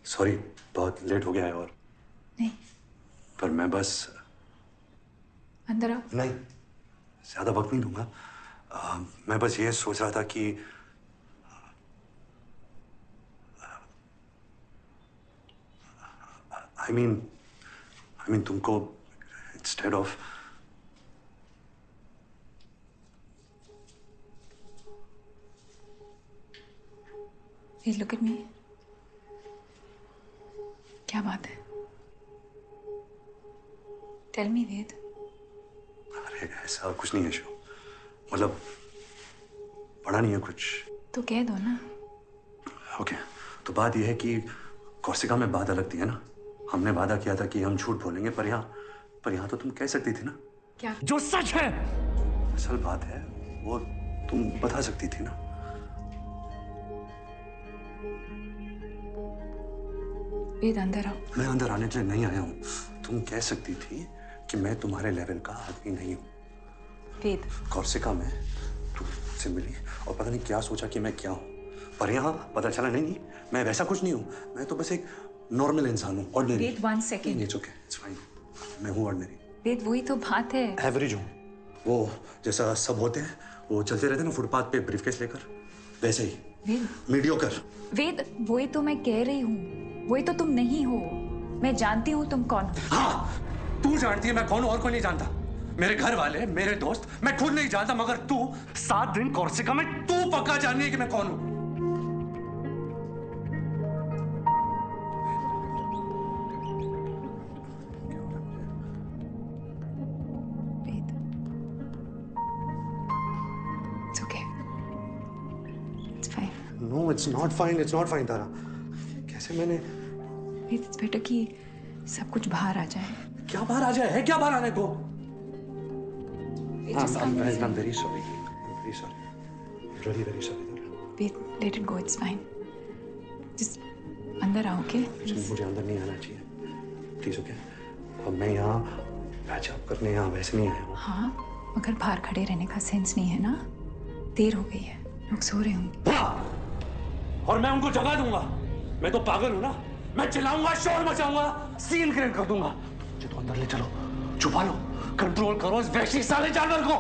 Sorry, बहुत late हो गया है। और नहीं, पर मैं बस अंदर आओ। नहीं, ज्यादा वक्त नहीं दूंगा। मैं बस ये सोच रहा था कि आई मीन तुमको instead of look at me. क्या बात है? टेल मी वेद। अरे ऐसा कुछ नहीं है शो, मतलब पढ़ा नहीं है कुछ। तो कह दो ना। ओके, तो बात यह है कि कोर्सिका में बात अलग थी, है ना। हमने वादा किया था कि हम झूठ बोलेंगे, पर यहाँ तो तुम कह सकती थी ना। क्या? जो सच है। असल बात है वो तुम बता सकती थी ना। वेद अंदर आओ। मैं अंदर आने के लिए नहीं आया हूँ। तुम कह सकती थी कि मैं तुम्हारे लेवल का आदमी नहीं हूँ। वेद, कोर्सिका में तुमसे मिली और पता नहीं क्या सोचा कि मैं क्या हूँ, पर यहाँ पता चला नहीं, मैं वैसा कुछ नहीं हूँ। मैं तो बस एक नॉर्मल इंसान हूँ, ordinary. Ved, 1 second. It's okay, it's fine. मैं हूँ ऑर्डिनरी। वेद, वही तो बात है। एवरेज हूँ, वो जैसा सब होते हैं, वो चलते रहते हैं ना फुटपाथ पे ब्रीफकेस लेकर, वैसे ही। वेद, मीडियोकर। वेद, वही तो मैं कह रही हूँ, वही तो तुम नहीं हो। मैं जानती हूँ तुम कौन हो। हाँ, तू जानती है मैं कौन हूँ और कोई नहीं जानता। मेरे घर वाले, मेरे दोस्त, मैं खुद नहीं जानता, मगर तू 7 दिन कोर्सिका में तू पक्का जाननी है कि मैं कौन हूँ। Ved, it's okay. It's fine. No, it's not fine, it's not fine Tara. कैसे मैंने वेद, it's better कि सब कुछ बाहर आ जाए। क्या बाहर आ जाए? है क्या बाहर आने को? It's just come easy. I'm very sorry. I'm very sorry. I'm really very sorry Tara. Wait, let it go. It's fine. Just अंदर आओ, okay? मुझे अंदर नहीं आना चाहिए, प्लीज। ओके, अब मैं यहाँ पैचअप करने यहाँ वैसे नहीं आया हूँ। हाँ, मगर बाहर खड़े रहने का सेंस नहीं है ना। देर हो गई है, लोग सो रहे होंगे। हाँ, और मैं उनको जगा दूंगा। मैं तो पागल हूँ ना, मैं चिल्लाऊंगा, शोर मचाऊंगा, सीन क्रिएट कर दूंगा। मुझे तो अंदर ले चलो, छुपा लो, कंट्रोल करो इस वैश्विक साले जानवर को।